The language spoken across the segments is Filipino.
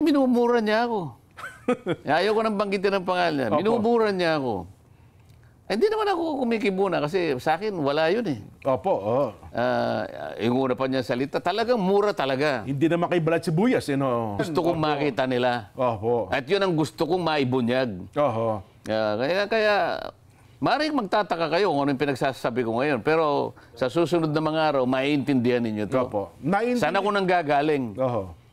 minumura niya ako. Ayaw ko nang banggitin ang pangalan niya. Minumura niya ako. Hindi naman ako kumikibuna kasi sa akin wala yun eh. Opo, oo. Yung una pa niya salita, talagang mura talaga. Hindi naman kay balat sibuyas, Gusto kong makita nila. Opo. At yun ang gusto kong maibunyag. Oho. Kaya maaaring magtataka kayo kung ano yung pinagsasabi ko ngayon. Pero sa susunod na mga araw, maiintindihan ninyo ito. Opo. Saan ako nang gagaling? Oho.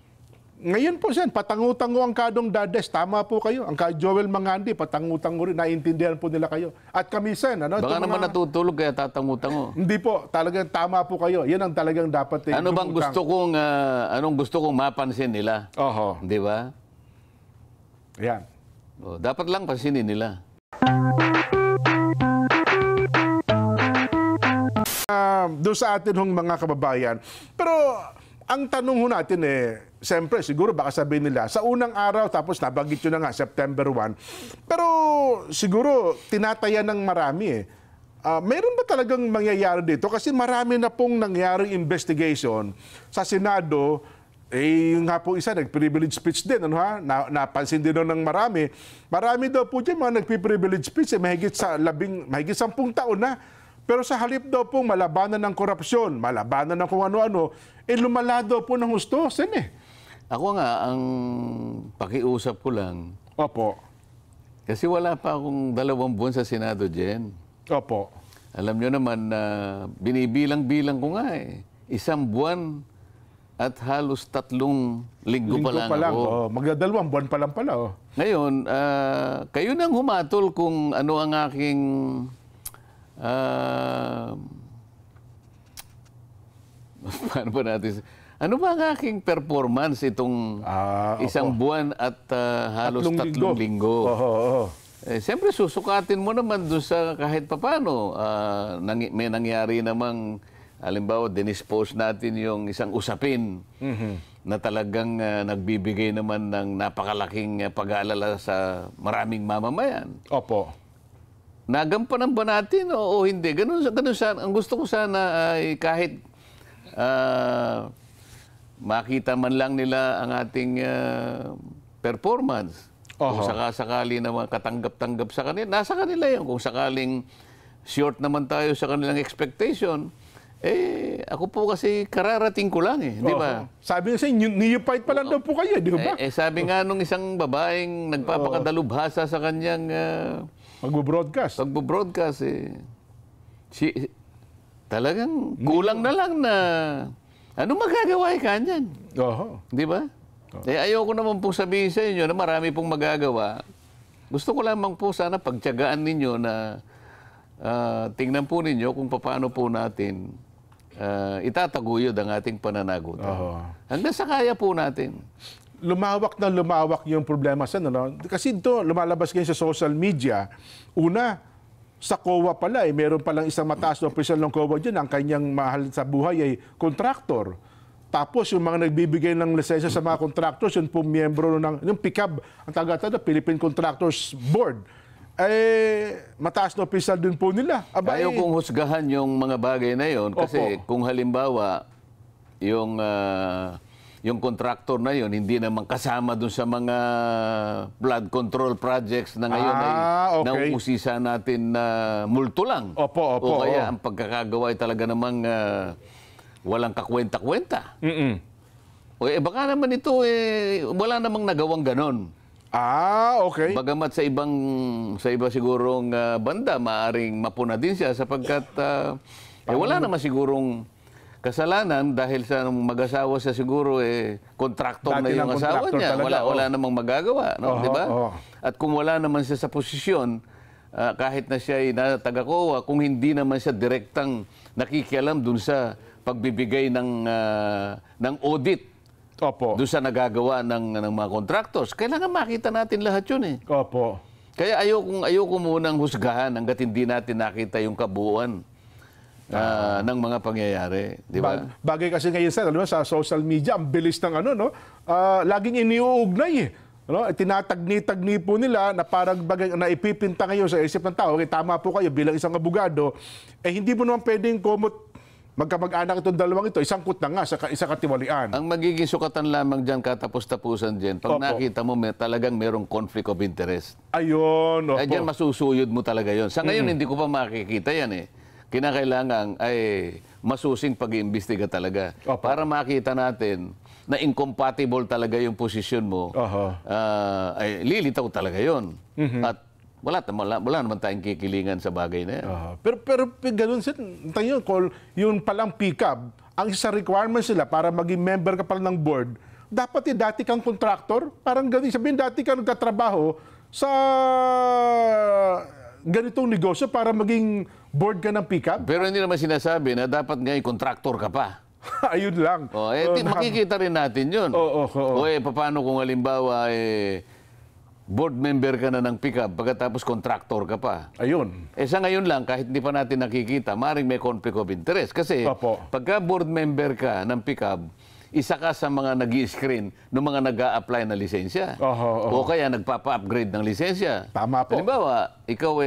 Ngayon po, Sen, patangutango ang Kadong Dades. Tama po kayo. Ang Joel Mangandi, patangutango rin. Naiintindihan po nila kayo. At kami, Sen, Baka naman natutulog kaya tatangutango. Hindi po. Talagang tama po kayo. Yan ang talagang dapat. Ano bang anong gusto kong mapansin nila? Oho. Di ba? Yan. Dapat lang pansinin nila. Doon sa atin hong mga kababayan. Pero ang tanong ho natin siyempre siguro baka sabihin nila, sa unang araw tapos nabanggit nyo na nga, September 1. Pero siguro tinataya ng marami mayroon ba talagang mangyayari dito? Kasi marami na pong nangyaring investigation sa Senado. Yung nga po isa, nag-privilege speech din. Napansin din ng marami. Marami daw po dyan mga nag-privilege speech. Mahigit 10 taon na. Pero sa halip daw pong malabanan ng korupsyon, malabanan ng kung ano-ano, lumala daw po ng husto. Ako nga, ang pakiusap ko lang. Opo. Kasi wala pa akong 2 buwan sa Senado, Jen. Opo. Alam nyo naman na binibilang-bilang ko nga 1 buwan at halos 3 linggo pa lang ako. Magdadalawang buwan pa lang pala. Ngayon, kayo nang humatol kung ano ang aking paano ba natin? Ano ba ang aking performance itong 1 buwan at halos 3 linggo? Siyempre, susukatin mo naman doon sa kahit papano. May nangyari namang, halimbawa, dinispose natin yung isang usapin na talagang nagbibigay naman ng napakalaking pag-aalala sa maraming mamamayan. Opo. Nagampanan ba natin o hindi? Ganun sana. Ang gusto ko sana ay kahit makita man lang nila ang ating performance. Kung sakasakali naman katanggap-tanggap sa kanila, nasa kanila yun. Kung sakaling short naman tayo sa kanilang expectation, ako po kasi kararating ko lang di ba? Sabi nga sa'yo, neophyte pa lang daw po kayo, di ba? Sabi nga nung isang babaeng nagpapakadalubhasa sa kanyang Magbo-broadcast. Talagang kulang na lang na ano magagawa kanyan? Di ba? Ayoko naman pong sabihin sa inyo na marami pong magagawa. Gusto ko lamang po sana pagtiyagaan ninyo na tingnan po ninyo kung paano po natin itataguyod ang ating pananagutan. Hanggang sa kaya po natin. Lumawak na lumawak yung problema sa kasi ito, lumalabas ngayon sa social media. Una, sa COA pala, meron palang isang mataas na opisyal ng COA dyan, ang kanyang mahal sa buhay ay kontraktor. Tapos yung mga nagbibigay ng lisensya sa mga contractors, yung po miyembro yung PICAB, ang taga-taga, Philippine Contractors Board, mataas na opisyal din po nila. Ayaw kong husgahan yung mga bagay na yon kasi kung halimbawa yung contractor na yon hindi naman kasama dun sa mga flood control projects na ngayon ay nauusisa natin na multo lang. O kaya ang pagkakagawa ay talaga namang walang kakwenta-kwenta. Baka naman ito wala namang nagawang ganon. Bagamat sa iba sigurong banda maaring mapuna din siya sapagkat wala naman sigurong kasalanan dahil sa mag-asawa siya siguro kontraktor na yung asawa niya. Wala namang magagawa, di ba? At kung wala naman siya sa posisyon, kahit na siya ay taga-COA, kung hindi naman siya direktang nakikialam dun sa pagbibigay ng audit doon sa nagagawa ng mga contractors, kailangan makita natin lahat yun Kaya ayoko munang husgahan hanggat hindi natin nakita yung kabuuan ng mga pangyayari, di ba? Bagay kasi ngayon sa social media, ang bilis ng laging iniuugnay tinatagni-tagni po nila na parang bagay na ipipinta ngayon sa isip ng tao. Tama po kayo bilang isang abogado, hindi mo naman pwedeng magkamag-anak itong dalawang ito, isangkot na nga sa katiwalian. Ang magiging sukatan lamang dyan, katapos-tapusan dyan, pag nakita mo talagang merong conflict of interest. Ayun, opo. Ay dyan masusuyod mo talaga yon. Sa ngayon, hindi ko pa makikita yan eh. Kinakailangan ay masusing pag-iimbestiga talaga. Opo. Para makita natin na incompatible talaga yung posisyon mo, ay lilitaw talaga yon. At wala naman tayong kikilingan sa bagay na yan. Pero ganun sir, tayo, yung palang pick-up, ang isa requirements nila para maging member ka pala ng board, dapat dati kang contractor, parang ganun. Sabihin, dati kang nagtatrabaho sa ganitong negosyo para maging board ka ng pick-up. Pero hindi naman sinasabi na dapat ngayon contractor ka pa. Ayun lang. Makikita rin natin yun. Paano kung halimbawa, board member ka na ng pick-up, pagkatapos contractor ka pa. Ayun. Sa ngayon lang, kahit hindi pa natin nakikita, maaaring may conflict of interest. Kasi pagka board member ka ng pick-up, isa ka sa mga nag-i-screen ng mga nag-a-apply na lisensya. O kaya nagpapa-upgrade ng lisensya. Tama po. Halimbawa, ikaw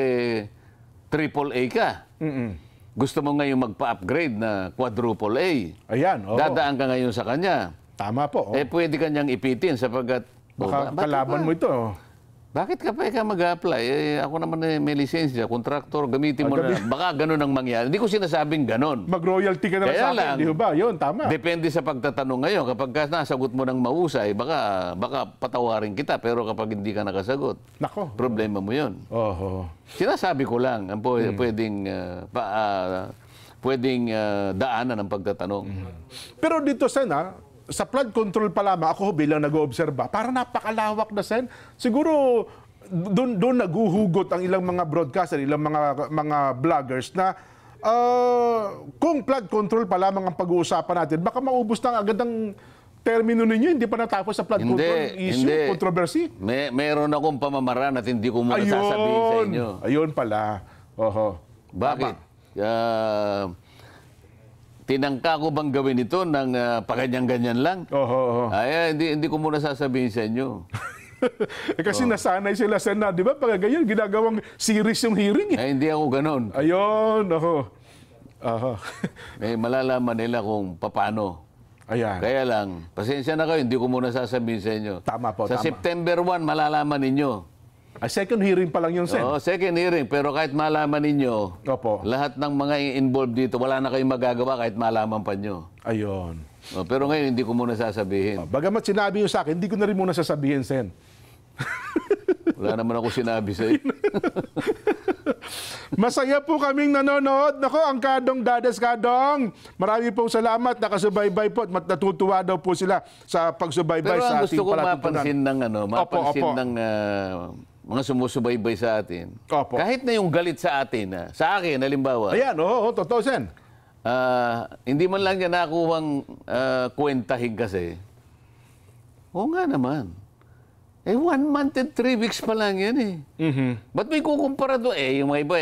AAA ka. Gusto mo ngayon magpa-upgrade na quadruple A. Ayan. Dadaan ka ngayon sa kanya. Tama po. Pwede kanyang ipitin sapagkat baka kalaban mo ito. Bakit ka pa mag-a-apply? Ako naman may lisensya, contractor, gamitin mo na. Baka ganun ang mangyari. Hindi ko sinasabing ganun. Mag-royalty ka na sa akin, di ba? Yun, tama. Depende sa pagtatanong ngayon. Kapag nasagot mo ng mausay, baka patawarin kita. Pero kapag hindi ka nakasagot, problema mo yun. Sinasabi ko lang ang pwedeng daanan ng pagtatanong. Pero dito, Sen, sa flood control pa lamang, ako bilang nag-oobserba, parang napakalawak na, Sen. Siguro, doon naguhugot ang ilang mga broadcaster, ilang mga vloggers na kung flood control pa lamang ang pag-uusapan natin, baka maubos na agad ang termino ninyo, hindi pa natapos sa flood control issue, controversy? Meron akong pamamaraan at hindi ko muna sasabihin sa inyo. Ayun pala. Bakit? Tinangka ko bang gawin ito ng paganyan-ganyan lang? Hindi ko muna sasabihin sa inyo. Kasi nasanay sila sa di ba? Pag ganyan, ginagawang series yung hearing. Hindi ako ganon. Ayun, malalaman nila kung paano. Ayan. Kaya lang, pasensya na kayo, hindi ko muna sasabihin sa inyo. Tama po, sa September 1, malalaman ninyo. Second hearing pa lang yun, Sen. Second hearing. Pero kahit malaman ninyo, lahat ng mga involved dito, wala na kayong magagawa kahit malaman pa nyo. Ayun. Pero ngayon, hindi ko muna sasabihin. Bagamat sinabi nyo sa akin, hindi ko na rin muna sasabihin, Sen. Wala naman ako sinabi sa iyo. Masaya po kaming nanonood. Nako, ang Kadong Dadas Kadong. Marami pong salamat. Nakasubaybay po at natutuwa daw po sila sa pagsubaybay sa ating palatuntunan. Pero ang gusto ko mapansin ng mga sumusubaybay sa atin. Kahit na yung galit sa atin, sa akin, halimbawa. Ayan, totoo, Sen. Hindi man lang niya nakuhang kwentahin kasi. Oo nga naman. 1 month and 3 weeks pa lang yan eh. Ba't may kukumpara doon? Yung mga iba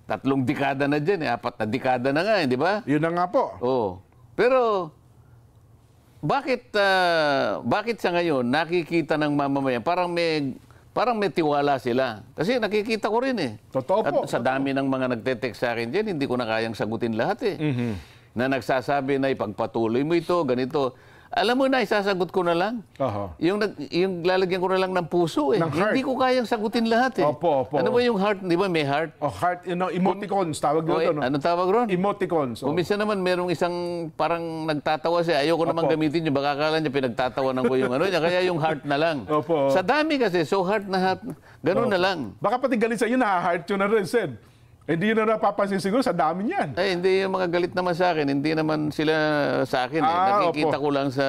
3 dekada na dyan 4 na dekada na nga di ba? Yun na nga po. Pero, bakit sa ngayon nakikita ng mamamayan parang may tiwala sila? Kasi nakikita ko rin Totoo po. At sa dami ng mga nagte-text sa akin dyan, hindi ko na kayang sagutin lahat Na nagsasabi na ipagpatuloy mo ito, ganito. Alam mo na, isasagot ko na lang. Yung lalagyan ko na lang ng puso Hindi ko kayang sagutin lahat Ano ba yung heart? Di ba may heart? Heart, emoticons, tawag doon. Ano tawag ron? Emoticons. Minsan naman merong isang parang nagtatawa siya. Ayoko naman gamitin niyo. Baka akala niya pinagtatawanan ko yung ano niya. Kaya yung heart na lang. Sa dami kasi, so heart na heart. Ganun na lang. Baka pati galit sa iyo, naha-heart yun na rin, Sen. Hindi yun na napapansin siguro, sa dami niyan. Hindi yung mga galit naman sa akin. Hindi naman sila sa akin Nakikita ko lang sa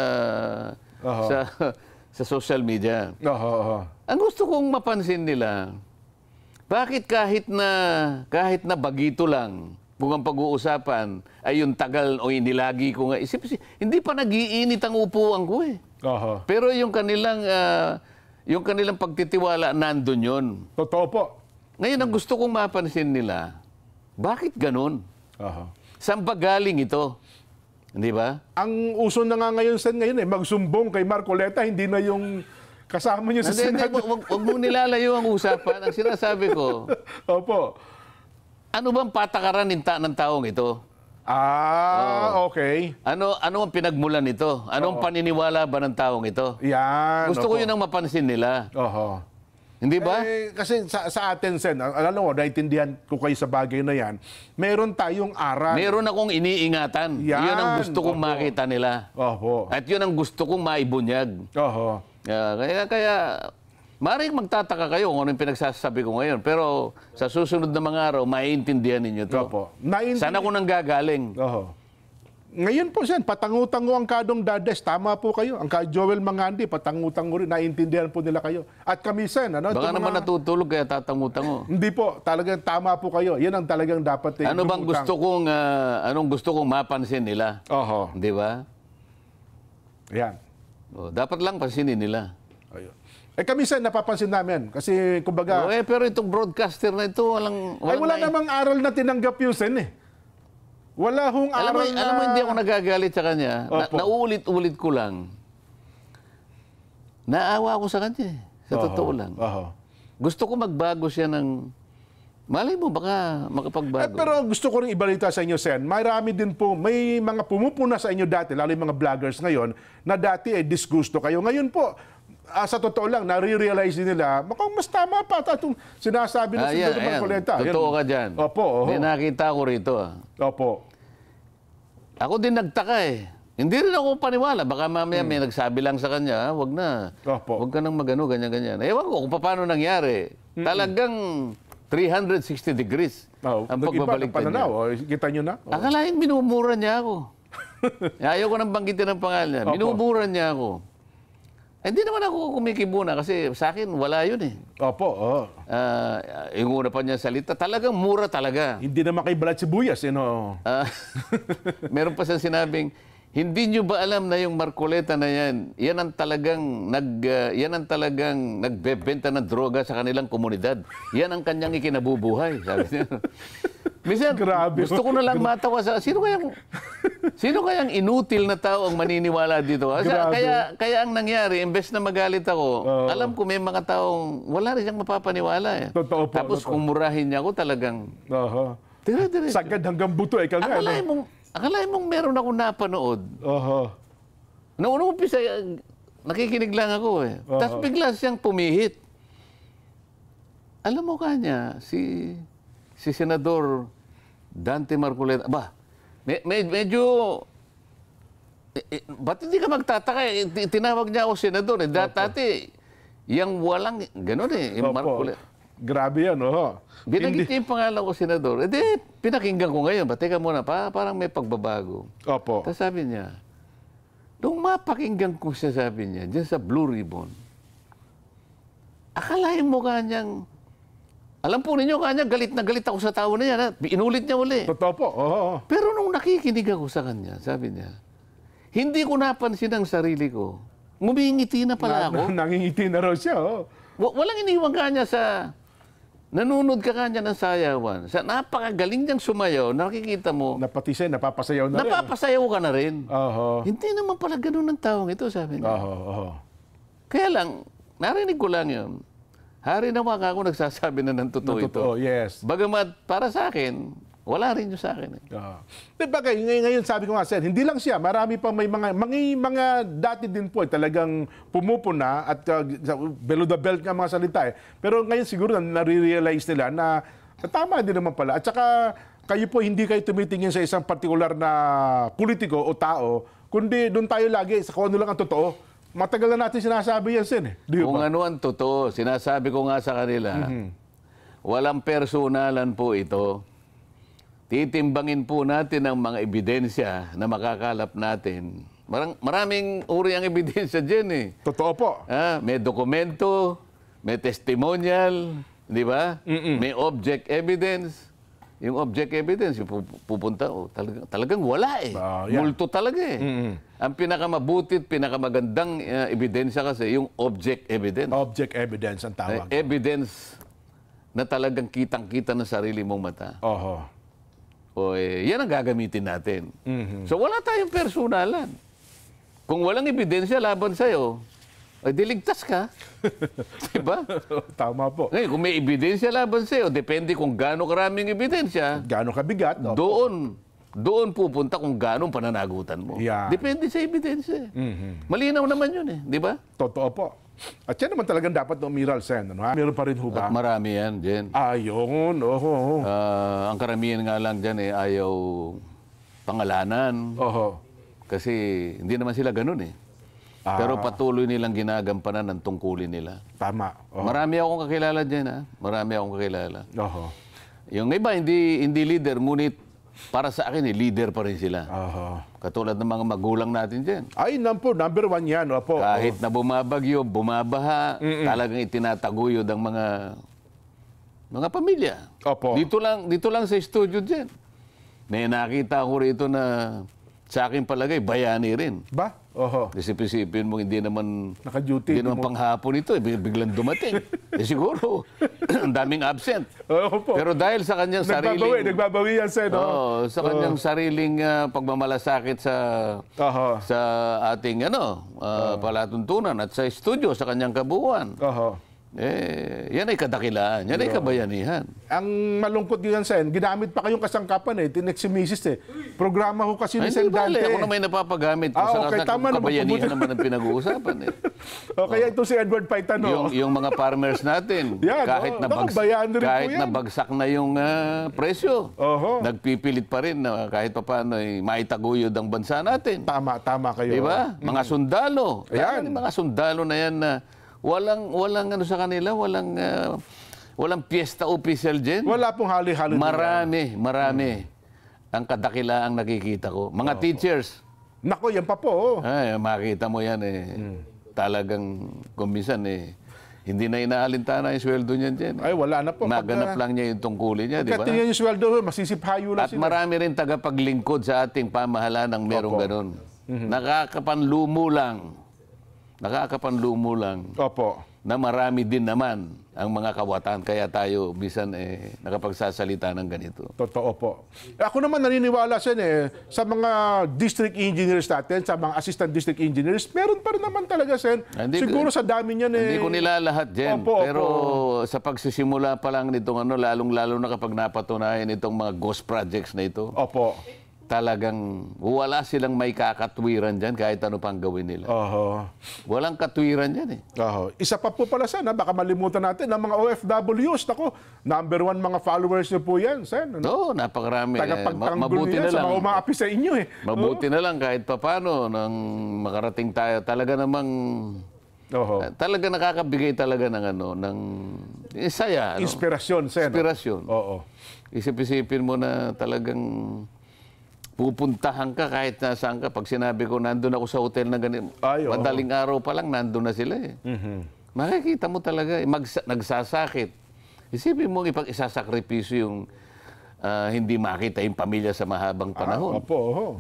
social media. Ang gusto kong mapansin nila, bakit kahit na bagito lang, kung ang pag-uusapan ay yung tagal o inilagi ko nga, hindi pa nag-iinit ang upuan ko Pero yung kanilang pagtitiwala, nandun yun. Totoo po. Ngayon, ang gusto kong mapansin nila, bakit ganun? Saan ba galing ito? Hindi ba? Ang uso na nga ngayon, Sen, magsumbong kay Marcoleta, hindi na yung kasama niyo sa Senado. Huwag mong nilalayo ang usapan. Ang sinasabi ko, ano bang patakaran ng taong ito? Okay. Ano ang pinagmulan nito? Anong paniniwala ba ng taong ito? Yan. Gusto ko yun ang mapansin nila. Hindi ba? Kasi sa atin, Sen, alam mo, naintindihan ko kayo sa bagay na yan, meron tayong aral. Meron akong iniingatan. Yan. Yun ang gusto kong makita nila. At yun ang gusto kong maibunyag. Kaya maaaring magtataka kayo kung ano yung pinagsasabi ko ngayon. Pero sa susunod na mga araw, maiintindihan ninyo ito. Saan ako nang gagaling? Ngayon po, Sen, patangutango ang Kadong Dades. Tama po kayo. Ang Joel Mangandi, patangutango rin. Naiintindihan po nila kayo. At kami, Sen, baka naman natutulog kaya tatangutango. Hindi po. Talagang tama po kayo. Yan ang talagang dapat. Anong gusto kong mapansin nila? Di ba? Yan. Dapat lang pansinin nila. Kami, Sen, napapansin namin. Kasi, kumbaga... pero itong broadcaster na ito, wala namang aral na tinanggap yun, Sen, Wala hong aral Alam mo, hindi ako nagagalit sa kanya. Nauulit-ulit ko lang. Naawa ako sa kanya. Sa totoo lang. Gusto ko magbago siya ng... Malay mo, baka makapagbago. Pero gusto ko rin ibalita sa inyo, Sen. Marami din po, may mga pumupuna sa inyo dati, lalo yung mga vloggers ngayon, na dati disgusto kayo. Ngayon po, sa totoo lang, nare-realize din nila, mukhang mas tama pa itong sinasabi ng Senator Marcoleta. Totoo ka dyan. Hindi nakita ko rito. Ako din nagtaka Hindi rin ako paniwala. Baka mamaya may nagsabi lang sa kanya, wag na. Wag ka nang magano, ganyan-ganyan. Ewan ko kung paano nangyari. Talagang 360 degrees ang pagbabalik niya. Kita nyo na? Akalain minumura niya ako. Ayaw ko nang banggitin ang pangalan niya. Minumura niya ako. Hindi naman ako kumikibuna kasi sa akin wala yun yung una pa niya salita, talagang mura talaga. Hindi naman kay balat sibuyas, Meron pa siyang sinabing, hindi niyo ba alam na yung Marcoleta na yan ang talagang nagbebenta ng droga sa kanilang komunidad. Yan ang kanyang ikinabubuhay, sabi niya. Minsan, gusto ko na lang matawa sa... Sino kayang inutil na tao ang maniniwala dito? Kaya ang nangyari, imbes na magalit ako, alam ko may mga taong wala rin siyang mapapaniwala. Totoo po. Tapos kung murahin niya ako talagang... Sagad hanggang buto. Akalain mong meron ako napanood. Noong umpisa, nakikinig lang ako Tapos bigla siyang pumihit. Alam mo kanya, si Senador Dante Marcoleta, medyo, ba't hindi ka magtataka? Tinawag niya ako senador. Dati, yung walang, gano'n yung Marcoleta. Grabe yan, Binanggit niya yung pangalan ko, senador. Pinakinggan ko ngayon. Teka muna, parang may pagbabago. Tapos sabi niya, nung mapakinggan ko siya, sabi niya, dyan sa Blue Ribbon, akalain mo kanyang, alam po ninyo kanya, galit na galit ako sa tao na yan. Inulit niya uli. Totoo po. Pero nung nakikinig ako sa kanya, sabi niya, hindi ko napansin ang sarili ko. Ngumingiti na pala ako. Nangingiti na raw siya. Walang iniwan kanya sa... Nanunod ka kanya ng sayawan. Sa napakagaling niyang sumayaw, nakikita mo... Napapasayaw na rin. Napapasayaw ka na rin. Hindi naman pala ganun ng taong ito, sabi niya. Kaya lang, narinig ko lang yun. Hari naman ako nagsasabi na ng totoo ito. Yes. Bagamat para sa akin, wala rin yun sa akin. Bagay, ngayon sabi ko nga, Sen, hindi lang siya. Marami pang may mga dati din po talagang pumupuna at below the belt nga mga salita. Pero ngayon siguro nare-realize nila na tama din naman pala. At saka kayo po hindi kayo tumitingin sa isang partikular na politiko o tao, kundi doon tayo lagi sa kung ano lang ang totoo. Matagal na natin sinasabi yan, Sen. Kung ano ang totoo, sinasabi ko nga sa kanila, walang personalan po ito. Titimbangin po natin ang mga ebidensya na makakalap natin. Maraming uri ang ebidensya dyan Totoo po. May dokumento, may testimonial, di ba? May object evidence. Yung object evidence, yung pupunta, talagang wala Multo talaga Ang pinakamabutit, pinakamagandang ebidensya kasi, yung object evidence. Object evidence ang tawag. Evidence na talagang kitang-kita ng sarili mong mata. Yan ang gagamitin natin. So wala tayong personalan. Kung walang ebidensya laban sa'yo, ay diligtas ka. Diba? Tama po. Ngayon, kung may ebidensya laban sa'yo, depende kung gaano karaming ebidensya. Gaano kabigat. Doon doon pupunta kung gaano pananagutan mo. Yeah. Depende sa ebidensya. Malinaw naman yun di ba? Totoo po. At yan naman talagang dapat umiral, Sen. Ano, ha? Meron pa rin ho ba? At marami yan, Jen. Ayun, oho. Ang karamihan nga lang dyan ayaw pangalanan. Oho. Kasi hindi naman sila ganun Pero patuloy nilang ginagampanan ng tungkulin nila. Tama. Oho. Marami akong kakilala dyan, Marami akong kakilala. Oho. Yung iba, hindi leader, ngunit para sa akin, leader pa rin sila. Oho. Katulad ng mga magulang natin dyan. Ay, number one yan. Opo. Kahit na bumabagyo, bumabaha, talagang itinataguyod ang mga pamilya. Opo. Dito lang sa studio dyan. May nakita ko rito na sa akin palagay, bayani rin. Ba? Oho. Isipin mo, hindi naman Naka-duty. Hindi naman panghapon ito, biglang dumating. Siguro, ang daming absent. Opo. Pero dahil sa kanyang Nagbabawi yan, Sen. sa kanyang sariling pagmamalasakit sa ating palatuntunan at sa studio, sa kanyang kabuuan. Oho. Yan ay kadakilaan, yan ay kabayanihan. Ang malungkot din yan, Sen, ginamit pa kayong kasangkapan tinext si Mrs. Programa ko kasi ni Sen Dante. Ako na may napapagamit ko sa kabayanihan naman ang pinag-uusapan. Kaya ito si Edward Paitano. Yung mga farmers natin, yan, kahit nabagsak na yung presyo, nagpipilit pa rin na kahit pa paano maitaguyod ang bansa natin. Tama kayo. Diba? Mga sundalo. Yan. Mga sundalo na yan na walang ano sa kanila, walang piyesta official dyan. Wala pong hali-hali. Marami. Ang kadakilaang nakikita ko. Mga teachers. Nako, yan pa po. Ay, makita mo yan talagang kumisan hindi na inaalintana yung sweldo niyan dyan. Ay, wala na po. Naganap lang niya yung tungkulin niya, di ba? Pagkatingin yung sweldo, masisiphayo lang sila. At marami rin tagapaglingkod sa ating pamahalaan ng merong ganon. Nakakapanlumo lang. Opo. Na marami din naman ang mga kawatan. Kaya tayo bisan nakapagsasalita ng ganito. Totoo po. Ako naman naniniwala sa mga district engineers natin, sa mga assistant district engineers, meron pa rin naman talaga, Sen. Siguro sa dami niyan Hindi ko nilalahat, Jen. Pero sa pagsisimula pa lang nitong lalong-lalo na kapag napatunayan itong mga ghost projects na ito. Opo. Talagang wala silang may kakatwiran dyan kahit ano pang gawin nila. Walang katwiran dyan Isa pa po pala, Sen, baka malimutan natin ang mga OFWs. Nako, number one mga followers niyo po yan, Sen. Napakarami. Mabuti na lang. Sa mga umaapi sa inyo Mabuti na lang kahit papano nang makarating tayo. Talaga namang talaga nakakabigay talaga ng saya. Inspirasyon, Sen. Inspirasyon. Isip-isipin mo na talagang pupuntahan ka kahit nasaan ka. Pag sinabi ko, nandun ako sa hotel na ganito, madaling araw pa lang, nandun na sila Makikita mo talaga, nagsasakit. Isipin mo, isasakripisyo yung hindi makita yung pamilya sa mahabang panahon.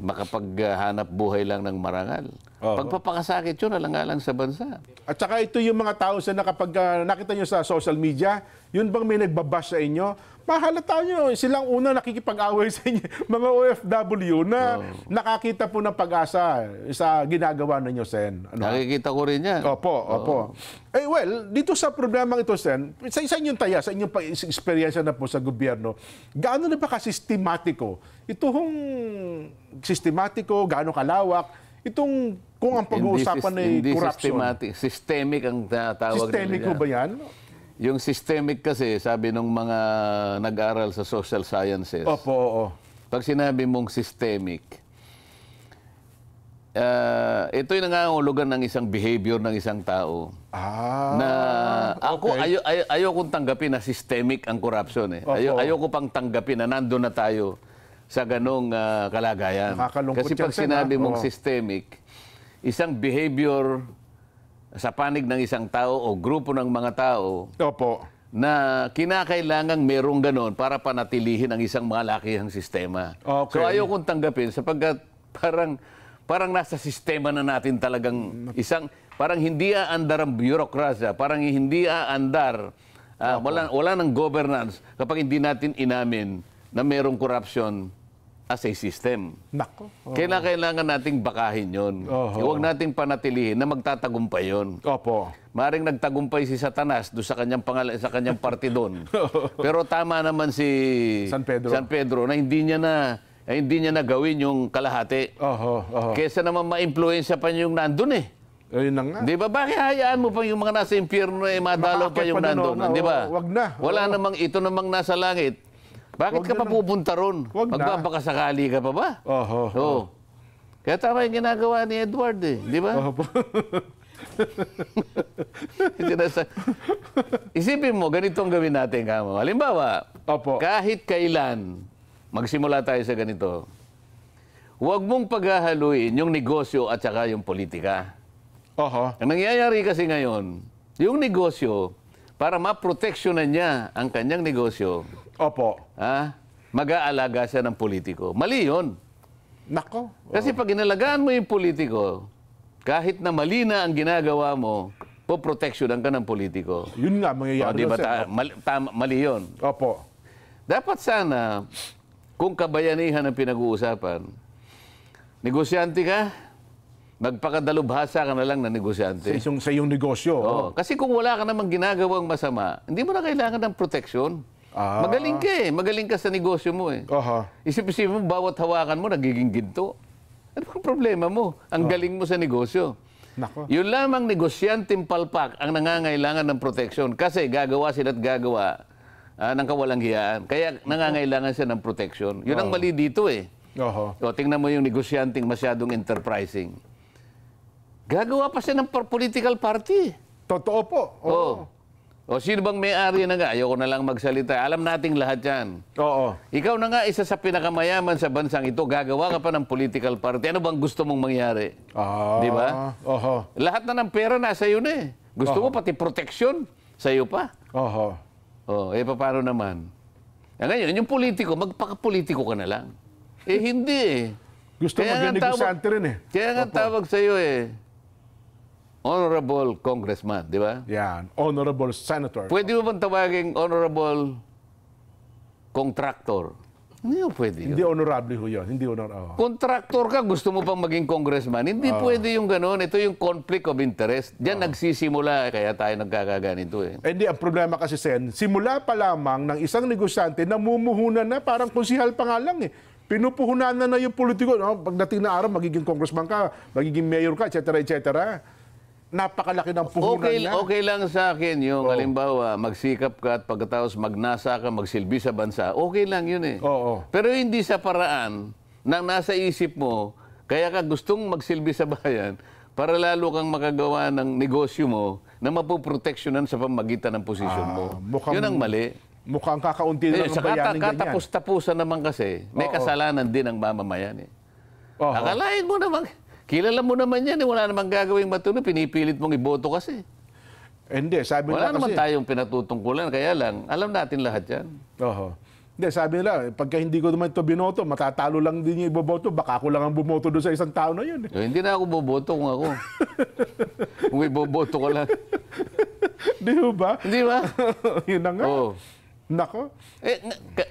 Makapaghanap buhay lang ng marangal. Pagpapakasakit yun, alang-alang sa bansa. At saka ito yung mga tao na kapag nakita nyo sa social media, yun bang may nagbabash sa inyo? Mahalata nyo, silang una nakikipag-away sa inyo, mga OFW na nakakita po ng pag-asa sa ginagawa ninyo, Sen. Nakikita ko rin yan. Opo. Well, dito sa problemang ito, Sen, sa inyong taya, sa inyong experience na po sa gobyerno, gaano na ba ka-sistematiko? Gaano kalawak, itong kung ang pag-uusapan ay corruption. Hindi systemic ang tawag nila. Systemic ko ba yan? Yung systemic kasi, sabi ng mga nag-aral sa social sciences. Opo. Pag sinabi mong systemic, ito'y nangangahulugan ng isang behavior ng isang tao. Ayokong tanggapin na systemic ang corruption. Ayoko pang tanggapin na nandun na tayo sa ganong kalagayan. Kasi pag sinabi mong systemic, isang behavior sa panig ng isang tao o grupo ng mga tao na kinakailangang merong ganon para panatilihin ang isang malakihang sistema. So ayaw kong tanggapin sapagkat parang nasa sistema na natin talagang parang hindi aandar ang bureaucracy, parang hindi aandar, wala ng governance kapag hindi natin inamin na merong corruption as a system. Nako. Kailangan nating bakahin yun. Huwag nating panatilihin na magtatagumpay yun. Maring nagtagumpay si Satanas doon sa kanyang party doon. Pero tama naman si San Pedro na hindi niya na ay hindi niya nagawin yung kalahati. Kesa naman ma-influensya pa yung nandun eh. Ayun na nga. Di ba? Bakit hayaan mo pa yung mga nasa impyerno eh, madalaw pa yung nandun? Di ba? Wag na. Wala namang ito namang nasa langit. Bakit ka pa pupunta ron? Magbabakasakali ka pa ba? Oo. Kaya tama yung ginagawa ni Edward eh. Di ba? Isipin mo, ganito ang gawin natin, kamo. Halimbawa, kahit kailan, magsimula tayo sa ganito. Huwag mong paghahaluin yung negosyo at saka yung politika. Ang nangyayari kasi ngayon, yung negosyo, para maproteksyonan niya ang kanyang negosyo, mag-aalaga siya ng politiko. Mali yun. Nako. Kasi pag inalagaan mo yung politiko, kahit na mali na ang ginagawa mo, poproteksyonan ka ng politiko. Yun nga, mangyayari. Di ba mali yun? Dapat sana, kung kabayanihan ang pinag-uusapan, negosyante ka, magpakadalubhasa ka na lang na negosyante. Sa iyong negosyo. Kasi kung wala ka namang ginagawang masama, hindi mo na kailangan ng proteksyon. Magaling ka eh. Magaling ka sa negosyo mo eh. Isip-isip mo, bawat hawakan mo, nagiging ginto. Ano ang problema mo? Ang galing mo sa negosyo. Nako. Yun lamang negosyanteng palpak ang nangangailangan ng proteksyon kasi gagawa sila at gagawa ng kawalang hiyaan. Kaya nangangailangan siya ng proteksyon. Yun ang mali dito eh. Tingnan mo yung negosyanteng masyadong enterprising. Gagawa pa siya ng political party. Totoo po. Sino bang may-ari na nga? Ayoko na lang magsalita. Alam nating lahat yan. Ikaw na nga isa sa pinakamayaman sa bansang ito. Gagawa ka pa ng political party. Ano bang gusto mong mangyari? Di ba? Lahat na ng pera nasa iyo na eh. Gusto mo pati proteksyon sa iyo pa. Paano naman? Ngayon, yung politiko, magpaka-politiko ka na lang. Hindi eh. Gusto mag-negosyante rin eh. Kaya nga tawag sa iyo eh. Honorable Congressman, di ba? Yan. Honorable Senator. Pwede mo bang tawaging Honorable Contractor? Hindi mo pwede yun. Hindi honorable ho yun. Hindi Contractor ka, gusto mo pang maging congressman. Hindi pwede yung gano'n. Ito yung conflict of interest. Diyan nagsisimula, kaya tayo nagkakaganito eh. Hindi, ang problema kasi, Sen, simula pa lamang ng isang negosyante, namumuhunan na, parang konsihal pa nga lang eh. Pinupuhunan na yung politiko. No? Pagdating na araw, magiging congressman ka, magiging mayor ka, etc. etc. Napakalaki ng puhunan niya. Okay lang sa akin yung halimbawa, magsikap ka at pagkatapos magnasa ka, magsilbi sa bansa. Okay lang yun eh. Pero hindi sa paraan na nasa isip mo, kaya ka gustong magsilbi sa bayan para lalo kang makagawa ng negosyo mo na mapoproteksyonan sa pamagitan ng posisyon mo. Yun ang mali. Mukhang kakaunti lang ang bayanin ganyan. Katapos-tapusan naman kasi, may kasalanan din ang mamamayan eh. Akalain mo naman, kilala mo naman yan, wala namang gagawing matuloy, pinipilit mong iboto kasi. Hindi, sabi wala nila naman kasi, tayong pinatutungkulan, kaya lang, alam natin lahat yan. Hindi, sabi nila, pagka hindi ko naman ito binoto, matatalo lang din yung iboboto, baka ako lang ang bumoto doon sa isang tao na yun. Hindi na ako boboto kung ako. Kung iboboto ko lang. Di ba? Hindi ba? Yun na nga. Nako.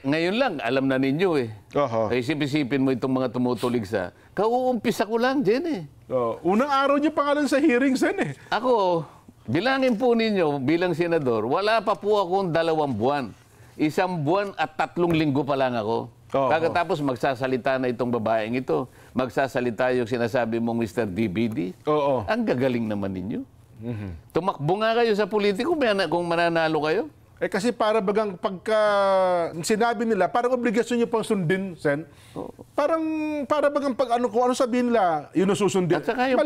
Ngayon lang, alam na ninyo eh. Isip-isipin mo itong mga tumutulig sa, kauumpisa ko lang dyan eh. Unang araw niyo pangalan sa hearing, Sen eh. Ako, bilangin po ninyo, bilang senador, wala pa po akong 2 buwan. 1 buwan at 3 linggo pa lang ako. Pagkatapos magsasalita na itong babaeng ito, magsasalita yung sinasabi mong Mr. DBD. Ang gagaling naman ninyo. Tumakbo nga kayo sa politiko kung mananalo kayo. Kasi para bagang pagka sinabi nila, parang obligasyon niyo pang sundin, Sen. Para bagang kung ano sabihin nila, yun ang susundin. At saka yung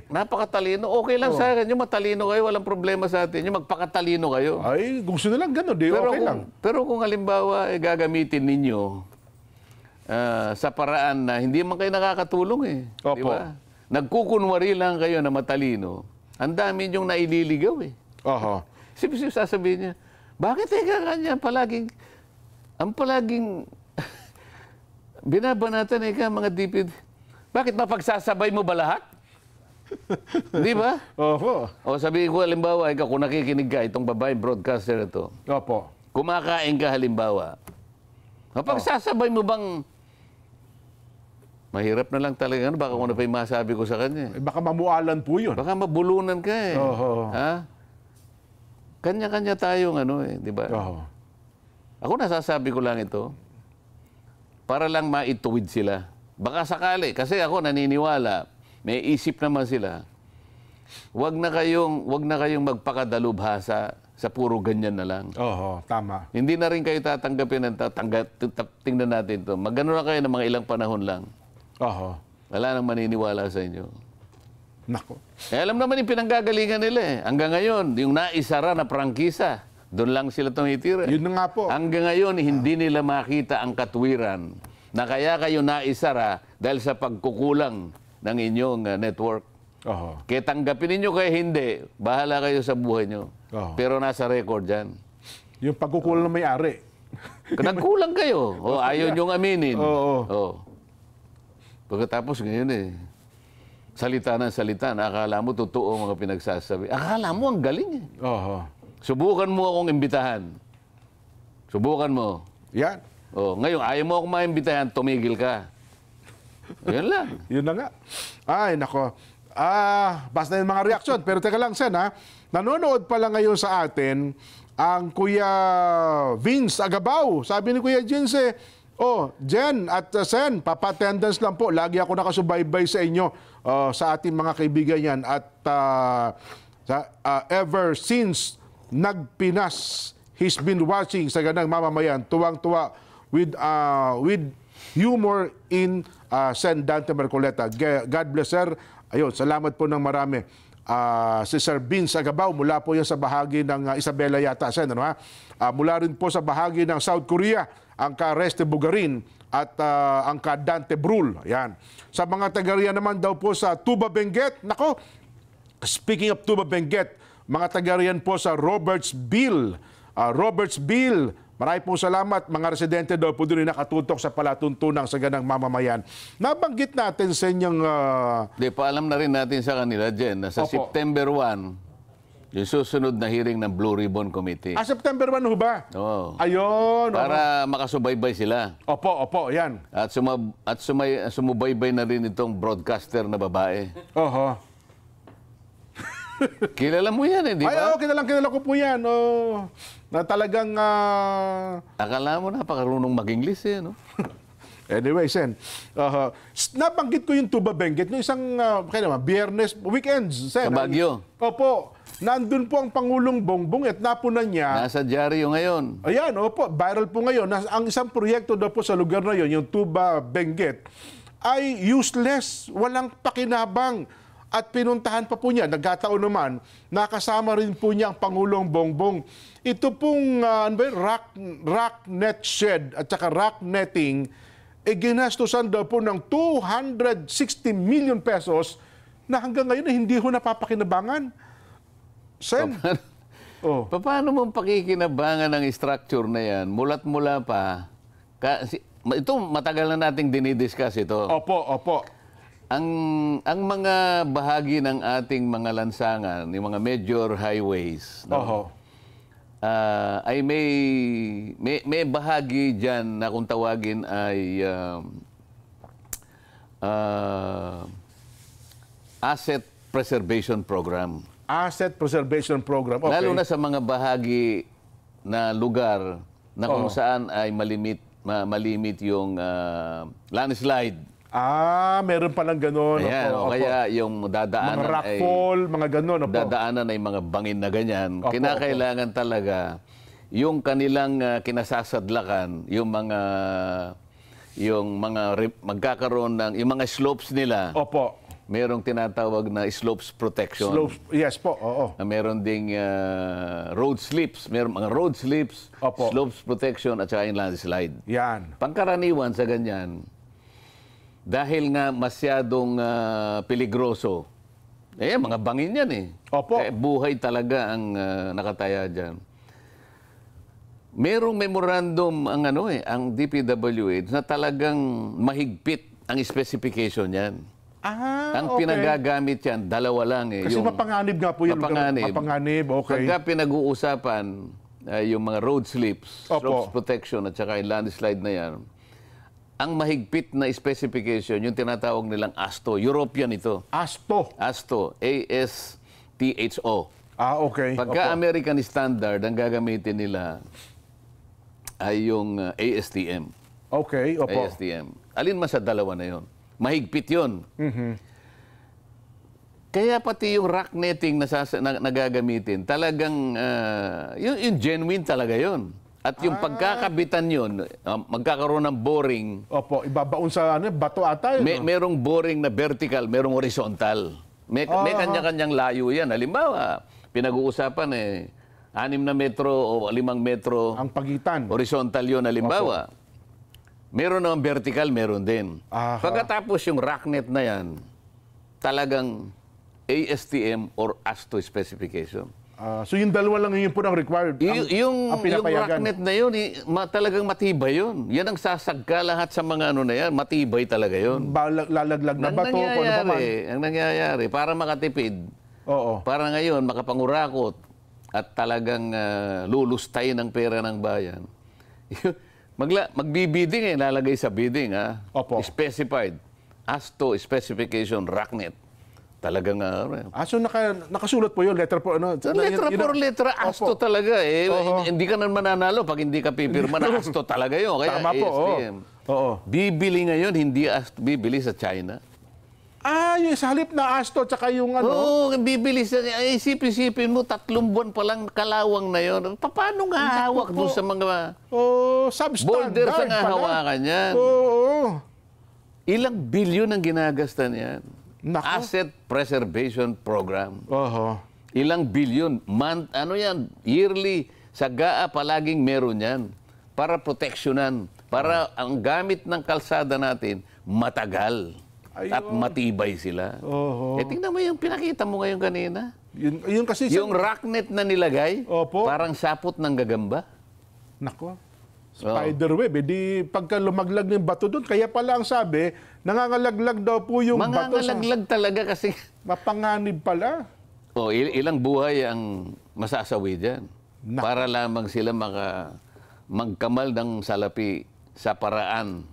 napakatalino. Okay lang sa akin, yung matalino kayo, walang problema sa atin. Yung magpakatalino kayo. Ay, gusto nilang gano'n, okay lang. Pero kung halimbawa, gagamitin ninyo sa paraan na hindi man kayo nakakatulong eh. Di ba? Nagkukunwari lang kayo na matalino. Ang dami niyong naililigaw eh. Sip-sip sasabihin niya, bakit kanya palaging binabanatan mga DPD? Bakit mapagsasabay mo ba lahat? Di ba? O sabihin ko halimbawa, kung nakikinig ka, itong babae broadcaster ito. Kumakain ka halimbawa. Mapagsasabay mo bang mahirap na lang talaga. Baka kung ano pa yung masabi ko sa kanya. Baka mamualan po yun. Baka mabulunan ka eh. Ha? Kanya-kanya tayong di ba? Ako nasasabi ko lang ito. para lang maituwid sila. Baka sakali, kasi ako naniniwala, may isip naman sila, wag na kayong magpakadalubhasa sa puro ganyan na lang. Oo, tama. Hindi na rin kayo tatanggapin tingnan natin to. Magano na kayo ng mga ilang panahon lang. Oo. Wala nang maniniwala sa inyo. Nako. Alam naman yung pinanggagalingan nila eh. Hanggang ngayon, yung naisara na prangkisa, doon lang sila tumitira. Yun na nga po. Hanggang ngayon, hindi nila makita ang katwiran na kaya kayo naisara dahil sa pagkukulang ng inyong network. Kaya tanggapin ninyo kaya hindi, bahala kayo sa buhay nyo. Pero nasa record yan. Yung pagkukulang ng may-ari. Nagkulang kayo. Ayaw nyong aminin. Oo. Pagkatapos ngayon salita ng salita, akala mo totoo mga pinagsasabi. Akala mo ang galing eh. Subukan mo akong imbitahan. Subukan mo. Yan. Ngayon, ayaw mo akong maimbitahan, tumigil ka. Yan lang. Yun na nga. Ay, nako. Basta yung mga reaksyon. Pero teka lang, Sen, nanonood pala ngayon sa atin ang Kuya Vince Agabaw. Sabi ni Kuya Jinse, Jen at Sen, papa-attendance lang po. Lagi ako nakasubaybay sa inyo, sa ating mga kaibigan yan. At ever since nagpinas, he's been watching sa ganang mamamayan. Tuwang-tuwa with humor in Sen Dante Marcoleta. God bless, sir. Ayun, salamat po ng marami. Si Sir Vince Agabaw, mula po yan sa bahagi ng Isabela yata, Sen, ano ha? Mula rin po sa bahagi ng South Korea, ang ka-Reste Bugarin at ang ka-Dante Brul. Ayan. Sa mga taga-riyan naman daw po sa Tuba Benguet, nako, speaking of Tuba Benguet, mga taga-riyan po sa Robertsville. Marami pong salamat. Mga residente daw po doon nakatutok sa palatuntunang sa ganang mamamayan. Nabanggit natin sa inyong... paalam na rin natin sa kanila, Jen, na sa September 1, yung susunod na hearing ng Blue Ribbon Committee. September 1 ho ba? Oo. Ayun. Para makasubaybay sila. Opo, yan. At sumubaybay na rin itong broadcaster na babae. Kilala mo yan di ba? Kilala ko po yan. Na talagang... Akala mo napakarunong mag-English no? Anyway, Sen, nabanggit ko yung Tuba Benguet no isang Biyernes, weekends, Sen. Sa Baguio. Opo. Nandun po ang Pangulong Bongbong at napunan niya. Nasa dyaryo ngayon. Ayan, viral po ngayon. Ang isang proyekto daw po sa lugar na yon, yung Tuba Benguet, ay useless, walang pakinabang. At pinuntahan pa po niya, nagkataon naman, nakasama rin po niya ang Pangulong Bongbong. Ito pong rock net shed at saka rock netting, ginastusan daw po ng 260 million pesos na hanggang ngayon hindi ho napapakinabangan. Sen? Paano mo pakikinabangan ng structure na yan? Mulat-mula pa. Ito, matagal na nating dinidiscuss ito. Opo. Ang mga bahagi ng ating mga lansangan, yung mga major highways, ay may bahagi dyan na kung tawagin ay Asset Preservation Program. Asset Preservation Program, okay. Lalo na sa mga bahagi na lugar na kung saan ay malimit yung landslide. Meron palang gano'n. Ayan, kaya yung dadaanan mga rockfall, mga gano'n. Dadaanan ay mga bangin na ganyan. Kinakailangan talaga yung kanilang kinasasadlakan, yung magkakaroon ng, yung mga slopes nila. Merong tinatawag na slopes protection. Yes po, oo. Meron ding road slips. Meron mga road slips, slopes protection, at saka yung landslide. Yan. Pangkaraniwan sa ganyan, dahil nga masyadong peligroso, mga bangin yan buhay talaga ang nakataya dyan. Merong memorandum ang DPWH na talagang mahigpit ang specification yan. Ang pinagagamit yan, dalawa lang Kasi mapanganib nga po yun. Mapanganib, okay. Pagka pinag-uusapan yung mga road slips, slopes protection at saka yung landslide na yan, ang mahigpit na specification, yung tinatawag nilang ASTO. European ito. ASTO? ASTO. A-S-T-H-O. Okay. Pagka American standard, ang gagamitin nila ay yung ASTM. Okay, opo. ASTM. Alin man sa dalawa na yon. Mahigpit yun. Kaya pati yung rock netting na nagagamitin, talagang yung genuine talaga yon. At yung pagkakabitan yun, magkakaroon ng boring. Opo, ibabaon sa bato ata yun. Merong boring na vertical, merong horizontal. May kanya-kanyang layo yan. Halimbawa, pinag-uusapan 6 na metro o 5 metro. Ang pagitan. Horizontal yun, halimbawa. Opo. Meron naman vertical, meron din. Pagkatapos yung rocknet na yan, talagang ASTM or ASTO specification. So yung dalawa lang yun po ang required. Yung rocknet na yun, talagang matibay yun. Yan ang sasagka lahat sa mga ano na yan. Matibay talaga yun. Lalaglag na bato. Ang nangyayari, para makatipid, para ngayon makapangurakot at talagang lulustay ng pera ng bayan. Magbibidding lalagay sa bidding. Opo. Specified. ASTO specification rocknet. Talagang so nakasulat po yun, letter po letra por letra, ASTO talaga Hindi ka naman mananalo pag hindi ka pipirma na ASTO talaga yun. Kaya tama po. Bibili ngayon, hindi ASTO, bibili sa China. Yung sa halip na ASTO tsaka yung bibili sa isip-isipin mo 3 buwan pa lang kalawang na yon. Paano nga hawak doon sa mga substandard boulders ang hawakan yan? Ilang bilyon ang ginagastan yan. Asset Preservation Program. Ilang bilyon. Yearly, sa GAA palaging meron yan. Para proteksyonan. Para ang gamit ng kalsada natin, matagal. At matibay sila. Tingnan mo yung pinakita mo ngayon kanina. Yun kasi yung rocknet na nilagay, parang sapot ng gagamba. Nako. Spiderweb. Di pagka lumaglag ng bato doon, kaya pala ang sabi, nangangalaglag daw po yung bato. Mangangalaglag talaga kasi. Mapanganib pala. Ilang buhay ang masasawi dyan. Para lamang sila magkamal ng salapi sa paraan.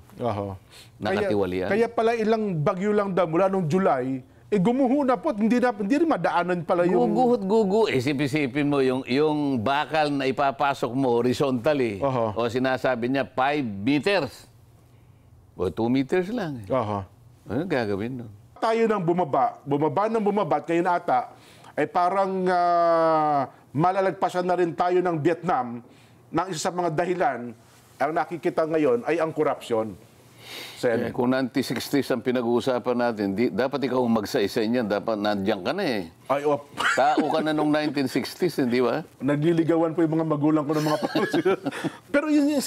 Nakatiwalian. Kaya pala ilang bagyo lang daw mula nung July, gumuho na po, hindi rin madaanan pala yung... Guguhot-gugu. Isip-isipin mo, yung bakal na ipapasok mo horizontally, o sinasabi niya 5 meters, o 2 meters lang. Ano gagawin nun? Tayo nang bumaba at ngayon ata, ay parang malalagpasan na rin tayo ng Vietnam, ng isa sa mga dahilan, ang nakikita ngayon ay ang korupsyon. Kung 1960s ang pinag-uusapan natin, dapat ikaw magsa-isa niyan, dapat nandiyan ka na Tao ka na nung 1960s, hindi ba? Nagliligawan po yung mga magulang ko ng mga pangusyo. Pero yun,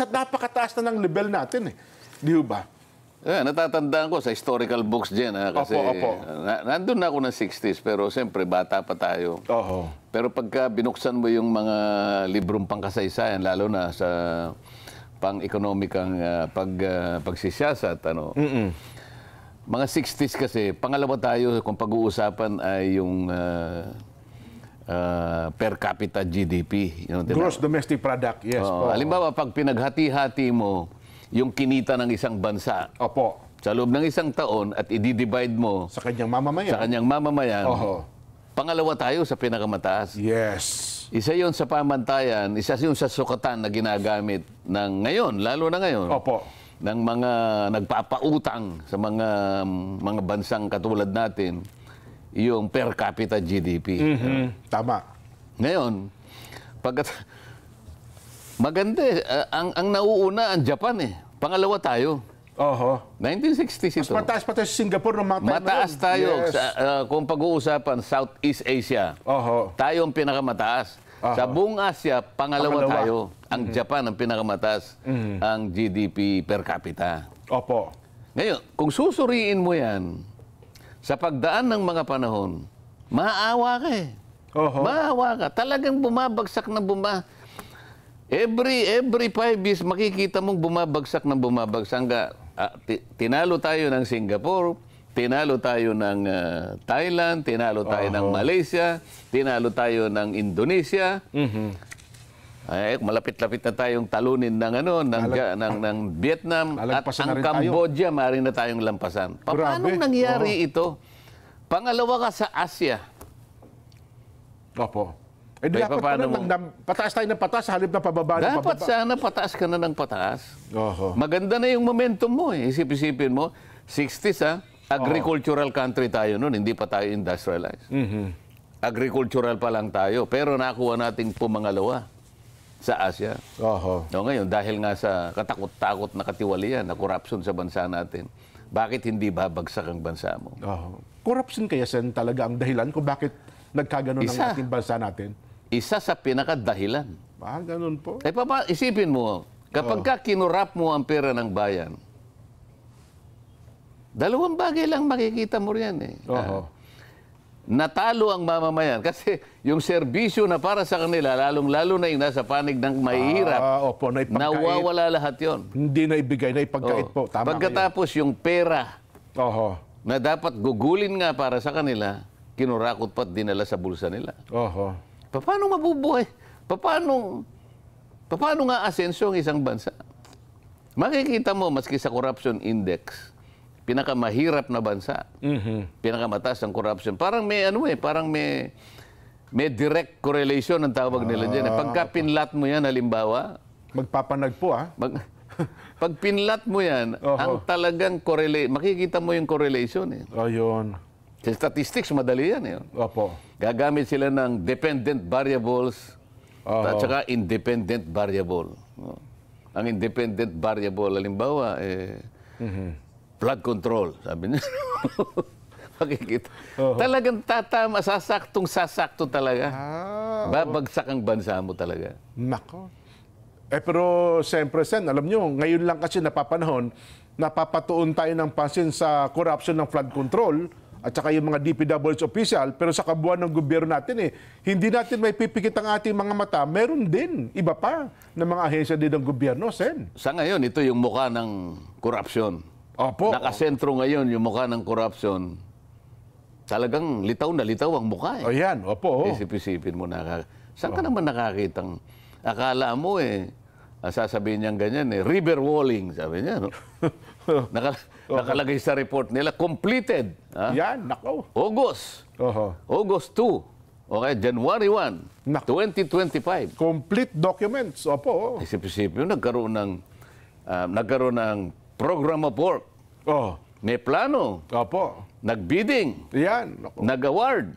napakataas na ng level natin Di ba? Natatandaan ko sa historical books dyan. Kasi nandun na ako ng 60s, pero siyempre bata pa tayo. Pero pagka binuksan mo yung mga librong pangkasaysayan, lalo na sa pang-ekonomikang pagsisiyasat, mga 60s kasi, pangalawa tayo kung pag-uusapan ay yung per capita GDP. Gross Domestic Product, yes. Halimbawa, pag pinaghati-hati mo yung kinita ng isang bansa sa loob ng isang taon at i-divide mo sa kanyang mamamayan, pangalawa tayo sa pinakamataas. Yes. Isa yon sa pamantayan, isa yon sa sukatan na ginagamit ng ngayon, lalo na ngayon, ng mga nagpapautang sa mga bansang katulad natin, yung per capita GDP. Tama. Ngayon, maganda ang nauuna ang Japan Pangalawa tayo. 1960s ito. Mas mataas pa tayo sa Singapore ng mga time mataas tayo. Kung pag-uusapan, Southeast Asia, tayo ang pinakamataas. Sa buong Asia, pangalawa tayo. Ang Japan ang pinakamataas. Ang GDP per capita. Ngayon, kung susuriin mo yan, sa pagdaan ng mga panahon, maawa ka Maawa ka. Talagang bumabagsak na Every 5 years, makikita mong bumabagsak. Tinalo tayo ng Singapore, tinalo tayo ng Thailand, tinalo tayo ng Malaysia, tinalo tayo ng Indonesia. Ay, malapit-lapit na tayong talunin ng Vietnam at ang Cambodia, maaari na tayong lampasan. Paano nangyari ito? Pangalawa ka sa Asia. Eh, dapat pataas tayo ng pataas, halip na pababa ng Dapat pababa. sana pataas ka na ng pataas. Oho. Maganda na yung momentum mo eh. Isip-isipin mo, 60s agricultural country tayo noon, hindi pa tayo industrialized. Agricultural pa lang tayo, pero nakuha nating pumangalawa sa Asia. Oho. No, ngayon, dahil nga sa katakot-takot na katiwalian, na corruption sa bansa natin, bakit hindi babagsak ang bansa mo? Oho. Corruption kaya, Sen, talaga ang dahilan kung bakit nagkaganon ang ating bansa natin? Isa sa pinakadahilan. Ganun po. Eh, isipin mo, kapag ka kinurap mo ang pera ng bayan, dalawang bagay lang makikita mo riyan eh. Oho. Natalo ang mamamayan kasi yung serbisyo na para sa kanila, lalong-lalo na yung nasa panig ng mahihirap, Opo, na ipagkait. nawawala lahat yon. Hindi na ibigay, na ipagkait po. Tama Pagkatapos yung pera Oho. na dapat gugulin nga para sa kanila, kinurakot pa't dinala sa bulsa nila. Oho. Paano mabubuhay? Paano nga asenso ang isang bansa? Makikita mo, maski sa corruption index, pinakamahirap na bansa, pinakamataas ang corruption. Parang may may direct correlation ang tawag nila dyan. Pagka pinlat mo yan, halimbawa, Magpapanag po, pag pinlat mo yan, ang talagang makikita mo yung correlation. Eh. Ayun. Sa statistics, madali yan. Eh. Opo. Gagamit sila ng dependent variables at saka independent variable. No? Ang independent variable, halimbawa, flood control, sabi niya. Makikita. Talagang tatama, sasakto talaga. Babagsak ang bansa mo talaga. Nako. Pero siyempre, Sen, alam nyo, ngayon lang kasi napapanahon, napapatuon tayo ng pansin sa corruption ng flood control at saka yung mga DPWH official, pero sa kabuuan ng gobyerno natin, hindi natin may pipikit ang ating mga mata. Meron din, iba pa, ng mga ahensya din ng gobyerno, Sen. Sa ngayon, ito yung mukha ng corruption. Opo. Nakasentro ngayon yung mukha ng corruption. Talagang litaw na litaw ang mukha. Eh. Ayan, opo. Isip-isipin mo saan ka naman nakakitang, akala mo sasabihin niyang ganyan river walling, sabi niya, no? Nakalagay sa report nila, completed. Yan, nako. August. August 2. Okay, January 1, 2025. Complete documents, opo. Isip-isipin, nagkaroon ng program of work. May plano. Opo. Nag-bidding. Yan. Nag-award.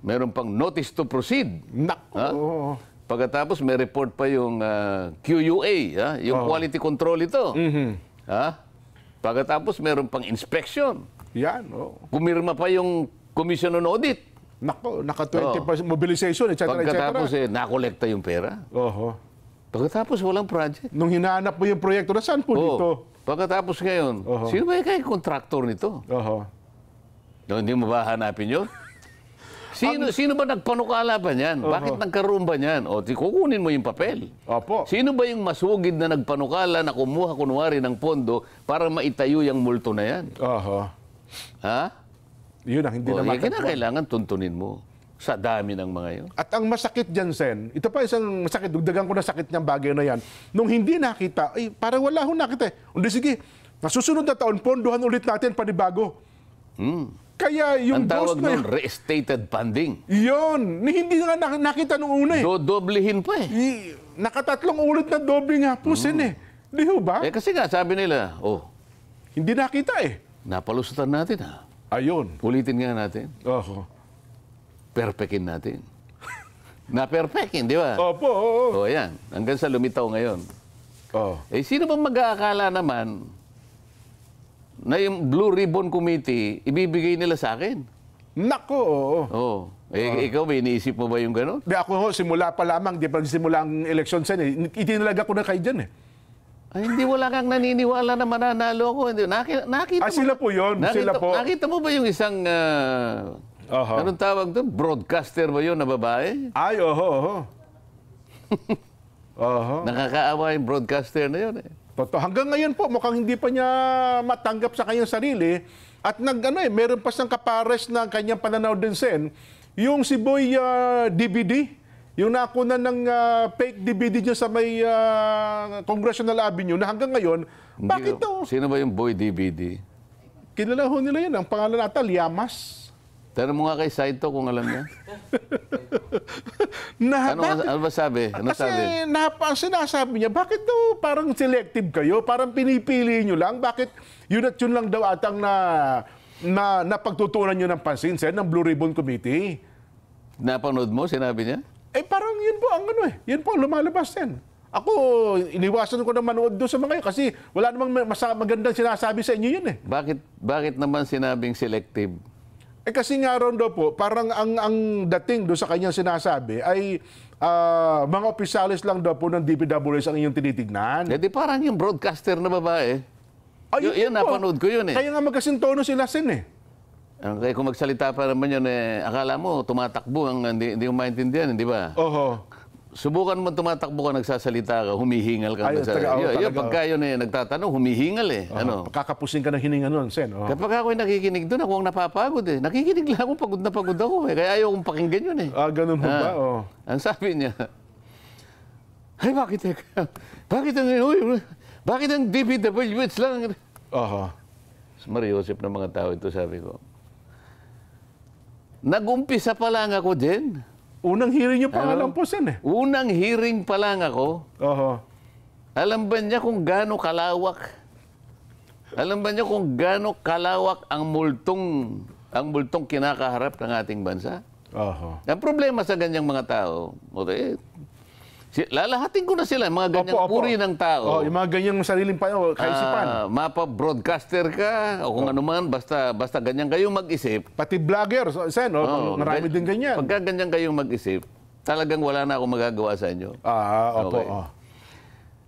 Meron pang notice to proceed. Nako. Pagkatapos may report pa yung QUA, yung quality control ito. Pagkatapos meron pang inspection. Yan. Pumirma pa yung Commission on Audit. Nako, naka 20% mobilization, etc. Pagkatapos nakolekta yung pera. Pagkatapos walang project. Nung hinahanap mo yung proyekto, nasaan po dito? Pagkatapos ngayon, sino ba yung contractor nito? Hindi mo ba hanapin yun? Sino ba nagpanukala ba niyan? Bakit nagkaroon ba niyan? Kukunin mo yung papel. Opo. Sino ba yung masugid na nagpanukala na kumuha kunwari ng pondo para maitayo yung multo na yan? Yun ang hindi naman. Kailangan tuntunin mo sa dami ng mga yun. At ang masakit dyan, Sen, ito pa isang masakit, dugdagan ko na sakit niyang bagay na yan. Nung hindi nakita, parang wala akong nakita. Hindi, sige, nasusunod na taon, pondohan ulit natin panibago. Kaya yung ang tawag nun, restated funding. Yun. Hindi nga nakita nung una Dodoblihin pa Nakatatlong ulit na doble nga po, Sen Di ho ba? Kasi nga, sabi nila, hindi nakita napalusutan natin Ayun. Ulitin nga natin. Perfectin natin. Na-perfectin, di ba? Opo. Ayan. Hanggang sa lumitaw ngayon. Sino bang mag-aakala naman na yung Blue Ribbon Committee, ibibigay nila sa akin? Nako, ikaw ba, iniisip mo ba yung gano'n? Di ako, simula pa lamang, di pa simula ang election, Sen itinalaga ko na kayo dyan hindi, wala kang naniniwala na mananalo ako. Nakita mo, sila po yun. Sila po. Nakita mo ba yung isang, anong tawag doon? Broadcaster ba yun na babae? Ay, Nakakaawa yung broadcaster na yun Totoo. Hanggang ngayon po, mukhang hindi pa niya matanggap sa kanyang sarili. At meron pa siyang kapares na kanyang pananaw din, Sen. Yung si Boy DVD, yung nakunan ng fake DVD niya sa may Congressional Avenue na hanggang ngayon, bakit to? Sino ba yung Boy DVD? Kilala ho nila yan. Ang pangalan nata, Liamas. Tanong mo nga kay Saito kung alam niya. Ano ba sabi? Ano kasi sinasabi niya, bakit daw parang selective kayo? Parang pinipili nyo lang? Bakit yun at yun lang daw atang napagtutunan nyo ng pansin, Sen, ng Blue Ribbon Committee? Napanood mo, sinabi niya? Parang yun po ang yun po ang lumalabas, Sen. Ako, iniwasan ko na manood doon sa mga yun kasi wala namang magandang sinasabi sa inyo yun eh. Bakit naman sinabing selective? Kasi nga ron daw po, parang ang dating doon sa kanyang sinasabi ay mga opisyalis lang daw po ng DPWH ang inyong tinitignan. Di parang yung broadcaster na babae. Yun, napanood ko yun eh. Kaya nga magkasintono sila, Sen eh. Kaya kung magsalita pa naman yun, akala mo tumatakbo, hindi mo maintindihan, di ba? Oho. Subukan mo tumatakbo ka, nagsasalita ka, humihingal ka. Pagka yun nagtatanong, humihingal eh. Kakapusing ka ng hininga nun, Sen. Kapag ako'y nakikinig doon, ako ang napapagod eh. Nakikinig lang ako, pagod na pagod ako eh. Kaya ayaw kong pakinggan yun eh. Ganun mo ba? Ang sabi niya, ay bakit ang DPWH lang? Mariosip ng mga tao ito, sabi ko. Nag-umpisa pa lang ako din. Unang hearing niyo pa nga lang po, Sen eh. Unang hearing pa lang ako. Alam ba niya kung gaano kalawak? Alam ba niya kung gaano kalawak ang multong kinakaharap ng ating bansa? Ang problema sa ganyang mga tao, lalahatin ko na sila, mga ganyang uri ng tao. Yung mga ganyang sariling kaisipan. Mapa-broadcaster ka, o kung ano man, basta ganyan kayong mag-isip. Pati vlogger, Sen, marami din ganyan. Pagka ganyan kayong mag-isip, talagang wala na akong magagawa sa inyo.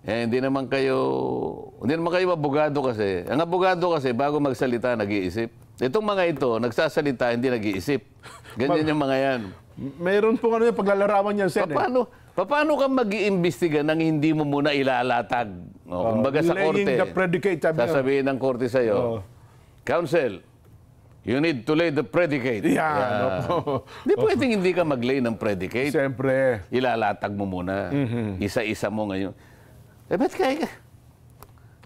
Hindi naman kayo abogado kasi. Ang abogado kasi, bago magsalita, nag-iisip. Itong mga ito, nagsasalita, hindi nag-iisip. Ganyan yung mga yan. Mayroon po yung paglalarawan niyan, Sen. Paano ka mag-iimbestiga nang hindi mo muna ilalatag? Kumbaga sa korte, the predicate, sasabihin ng korte sa'yo, Counsel, you need to lay the predicate. Hindi pwedeng hindi ka mag-lay ng predicate. Siyempre. Ilalatag mo muna. Isa-isa mo ngayon. Ba't kaya ka?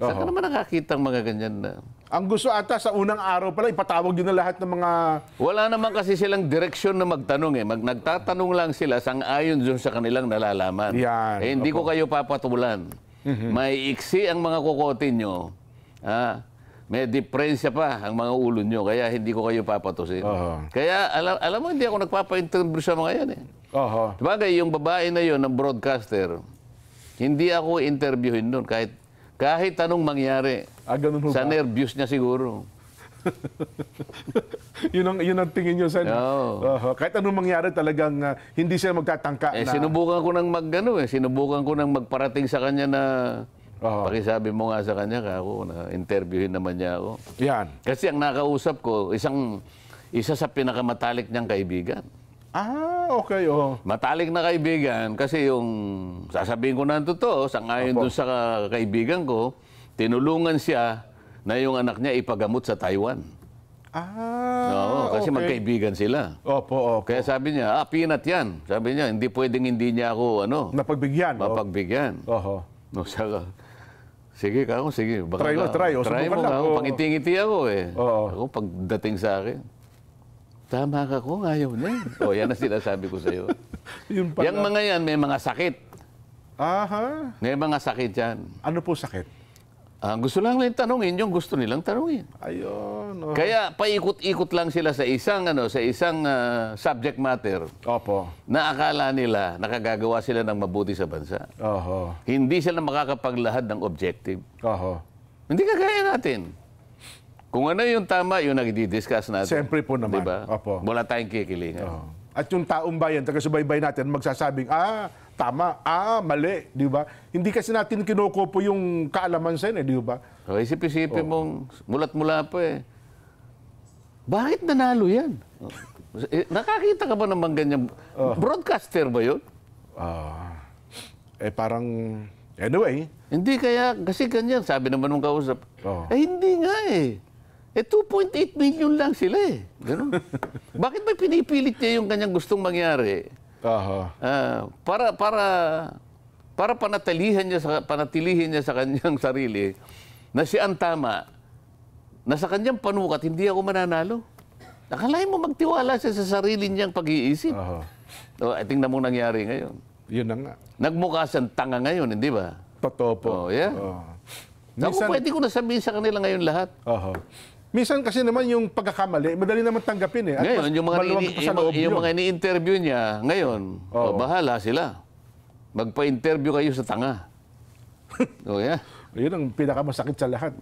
Saan ka naman nakakita ang mga ganyan na? Ang gusto ata sa unang araw pala, ipatawag yun na lahat ng mga... Wala naman kasi silang direksyon na magtanong eh. Nagtatanong lang sila sang-ayon dun sa kanilang nalalaman. Hindi ko kayo papatulan. May iksi ang mga kukotin nyo. May diferensya pa ang mga ulo nyo. Kaya hindi ko kayo papatusin. Kaya alam mo, hindi ako nagpapa-interview sa mga yan eh. Sabagay, yung babae na yun, ng broadcaster, hindi ako interviewin doon kahit anong mangyari. Sa nervyos niya siguro. yun ang tingin nyo, Sen. Kahit anong mangyari talagang hindi sila magtatangka na... Sinubukan ko nang magparating sa kanya na pakisabi mo nga sa kanya na interviewin naman niya ako. Kasi ang nakausap ko, isa sa pinakamatalik niyang kaibigan. Okay. Matalik na kaibigan kasi yung sasabihin ko na ang totoo, sangayon doon sa kaibigan ko, tinulungan siya na yung anak niya ipagamot sa Taiwan. Kasi magkaibigan sila. Kaya sabi niya, peanut yan. Sabi niya, hindi pwedeng hindi niya ako mapagbigyan. Sige ka ako, sige. Try mo nga ako, pangiti-ngiti ako eh. Ako pagdating sa akin. Tama ka kung ayaw na yan ang sinasabi ko sa'yo. Yung mga yan, may mga sakit. May mga sakit yan. Ano po sakit? Gusto lang tanungin yung gusto nilang tanungin. Kaya paikot-ikot lang sila sa isang subject matter. Na akala nila nakagagawa sila ng mabuti sa bansa. Hindi sila makakapaglahad ng objective. Hindi kagaya natin. Kung ano yung tama, yung nagdi-discuss natin. Siyempre po naman. Diba? Wala tayong kikilingan. At yung taong bayan, taga-subaybay natin, magsasabing, tama, mali, di ba? Hindi kasi natin kinukupo yung kaalaman sa di ba? Isip-isipin mong mulat-mula pa eh. Bakit nanalo yan? Nakakita ka ba naman ganyan? Broadcaster ba yun? Parang, anyway. Hindi kasi ganyan, sabi naman ng kausap. Hindi nga eh. 2.8 million lang sila eh. Ganun. Bakit may pinipilit niya yung kanyang gustong mangyari? Para panatilihin niya sa kanyang sarili na siya ang tama, na sa kanyang panukat, hindi ako mananalo. Akalain mo magtiwala siya sa sarili niyang pag-iisip. Tingnan mo nangyari ngayon. Yun na nga. Nagmukha siyang tanga ngayon, hindi ba? Totoo po. Yeah. Minsan, pwede ko na sabihin sa kanila ngayon lahat. Minsan kasi naman yung pagkakamali, madali naman tanggapin eh. At ngayon, yung mga ini-interview niya, ngayon, bahala sila. Magpa-interview kayo sa tanga. Yun ang pinakamasakit sa lahat.